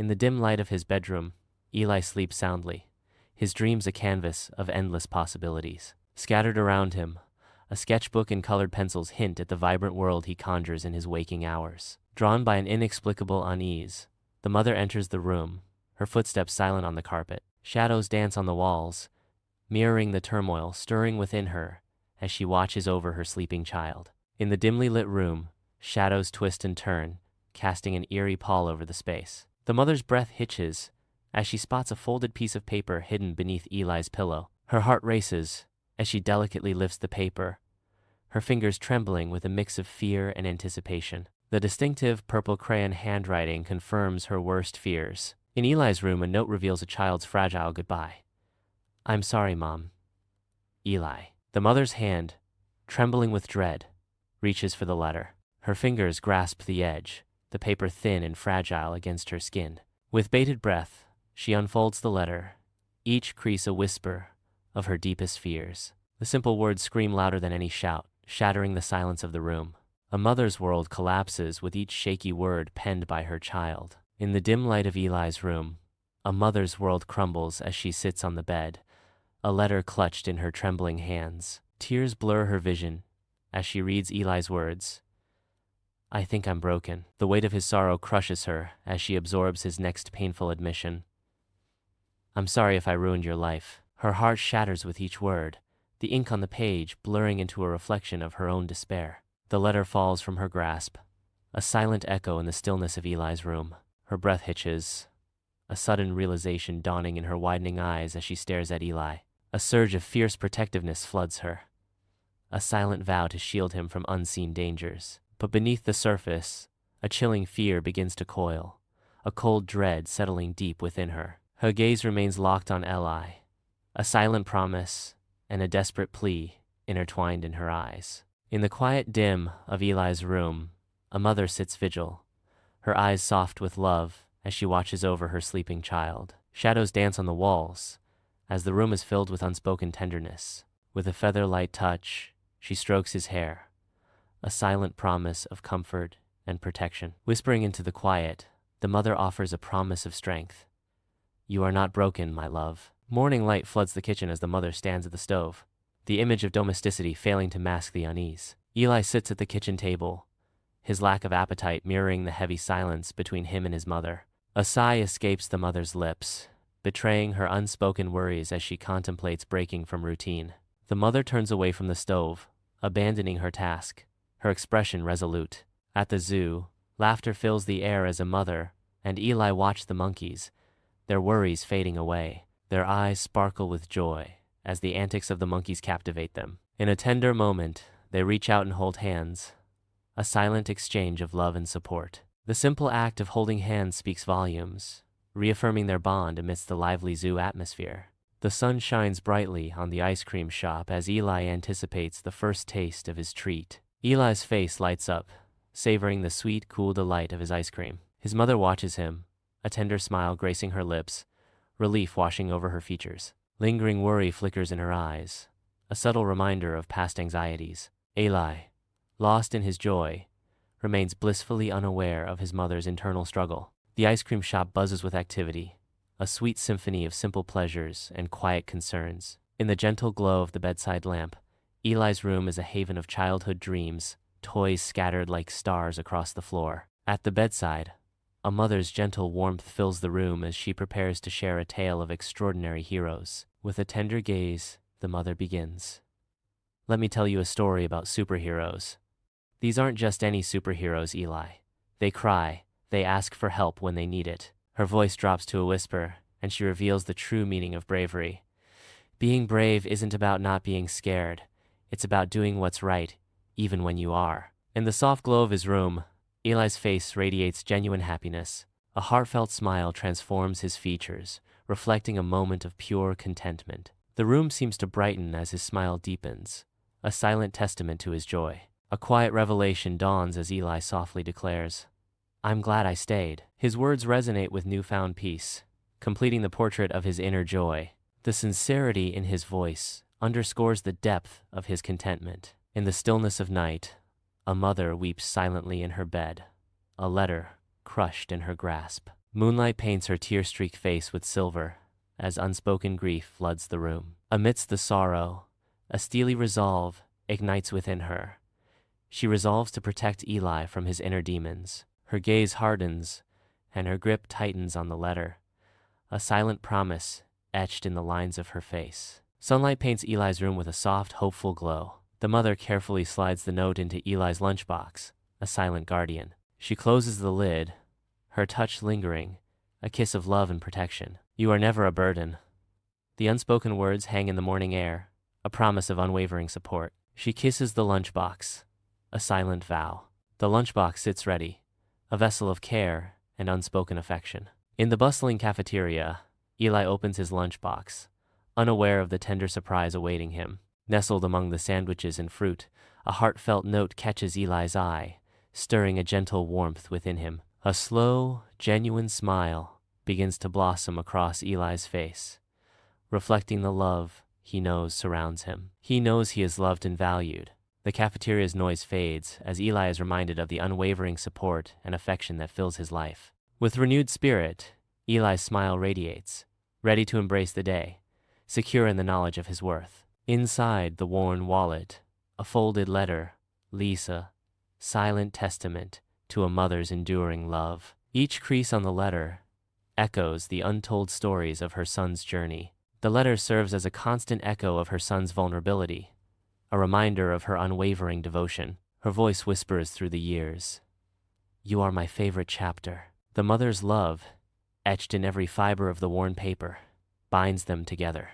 In the dim light of his bedroom, Eli sleeps soundly, his dreams a canvas of endless possibilities. Scattered around him, a sketchbook and colored pencils hint at the vibrant world he conjures in his waking hours. Drawn by an inexplicable unease, the mother enters the room, her footsteps silent on the carpet. Shadows dance on the walls, mirroring the turmoil stirring within her as she watches over her sleeping child. In the dimly lit room, shadows twist and turn, casting an eerie pall over the space. The mother's breath hitches as she spots a folded piece of paper hidden beneath Eli's pillow. Her heart races as she delicately lifts the paper, her fingers trembling with a mix of fear and anticipation. The distinctive purple crayon handwriting confirms her worst fears. In Eli's room, a note reveals a child's fragile goodbye. "I'm sorry, Mom. Eli." The mother's hand, trembling with dread, reaches for the letter. Her fingers grasp the edge, the paper thin and fragile against her skin. With bated breath, she unfolds the letter, each crease a whisper of her deepest fears. The simple words scream louder than any shout, shattering the silence of the room. A mother's world collapses with each shaky word penned by her child. In the dim light of Eli's room, a mother's world crumbles as she sits on the bed, a letter clutched in her trembling hands. Tears blur her vision as she reads Eli's words. "I think I'm broken." The weight of his sorrow crushes her as she absorbs his next painful admission. "I'm sorry if I ruined your life." Her heart shatters with each word, the ink on the page blurring into a reflection of her own despair. The letter falls from her grasp, a silent echo in the stillness of Eli's room. Her breath hitches, a sudden realization dawning in her widening eyes as she stares at Eli. A surge of fierce protectiveness floods her, a silent vow to shield him from unseen dangers. But beneath the surface, a chilling fear begins to coil, a cold dread settling deep within her. Her gaze remains locked on Eli, a silent promise and a desperate plea intertwined in her eyes. In the quiet dim of Eli's room, a mother sits vigil, her eyes soft with love as she watches over her sleeping child. Shadows dance on the walls as the room is filled with unspoken tenderness. With a feather-light touch, she strokes his hair, a silent promise of comfort and protection. Whispering into the quiet, the mother offers a promise of strength. "You are not broken, my love." Morning light floods the kitchen as the mother stands at the stove, the image of domesticity failing to mask the unease. Eli sits at the kitchen table, his lack of appetite mirroring the heavy silence between him and his mother. A sigh escapes the mother's lips, betraying her unspoken worries as she contemplates breaking from routine. The mother turns away from the stove, abandoning her task, her expression resolute. At the zoo, laughter fills the air as a mother and Eli watch the monkeys, their worries fading away. Their eyes sparkle with joy as the antics of the monkeys captivate them. In a tender moment, they reach out and hold hands, a silent exchange of love and support. The simple act of holding hands speaks volumes, reaffirming their bond amidst the lively zoo atmosphere. The sun shines brightly on the ice cream shop as Eli anticipates the first taste of his treat. Eli's face lights up, savoring the sweet, cool delight of his ice cream. His mother watches him, a tender smile gracing her lips, relief washing over her features. Lingering worry flickers in her eyes, a subtle reminder of past anxieties. Eli, lost in his joy, remains blissfully unaware of his mother's internal struggle. The ice cream shop buzzes with activity, a sweet symphony of simple pleasures and quiet concerns. In the gentle glow of the bedside lamp, Eli's room is a haven of childhood dreams, toys scattered like stars across the floor. At the bedside, a mother's gentle warmth fills the room as she prepares to share a tale of extraordinary heroes. With a tender gaze, the mother begins. "Let me tell you a story about superheroes. These aren't just any superheroes, Eli. They cry, they ask for help when they need it." Her voice drops to a whisper, and she reveals the true meaning of bravery. Being brave isn't about not being scared. It's about doing what's right, even when you are. In the soft glow of his room, Eli's face radiates genuine happiness. A heartfelt smile transforms his features, reflecting a moment of pure contentment. The room seems to brighten as his smile deepens, a silent testament to his joy. A quiet revelation dawns as Eli softly declares, "I'm glad I stayed." His words resonate with newfound peace, completing the portrait of his inner joy. The sincerity in his voice underscores the depth of his contentment. In the stillness of night, a mother weeps silently in her bed, a letter crushed in her grasp. Moonlight paints her tear-streaked face with silver as unspoken grief floods the room. Amidst the sorrow, a steely resolve ignites within her. She resolves to protect Eli from his inner demons. Her gaze hardens, and her grip tightens on the letter, a silent promise etched in the lines of her face. Sunlight paints Eli's room with a soft, hopeful glow. The mother carefully slides the note into Eli's lunchbox, a silent guardian. She closes the lid, her touch lingering, a kiss of love and protection. You are never a burden. The unspoken words hang in the morning air, a promise of unwavering support. She kisses the lunchbox, a silent vow. The lunchbox sits ready, a vessel of care and unspoken affection. In the bustling cafeteria, Eli opens his lunchbox, unaware of the tender surprise awaiting him. Nestled among the sandwiches and fruit, a heartfelt note catches Eli's eye, stirring a gentle warmth within him. A slow, genuine smile begins to blossom across Eli's face, reflecting the love he knows surrounds him. He knows he is loved and valued. The cafeteria's noise fades as Eli is reminded of the unwavering support and affection that fills his life. With renewed spirit, Eli's smile radiates, ready to embrace the day, secure in the knowledge of his worth. Inside the worn wallet, a folded letter, Lisa, silent testament to a mother's enduring love. Each crease on the letter echoes the untold stories of her son's journey. The letter serves as a constant echo of her son's vulnerability, a reminder of her unwavering devotion. Her voice whispers through the years, "You are my favorite chapter." The mother's love, etched in every fiber of the worn paper, binds them together.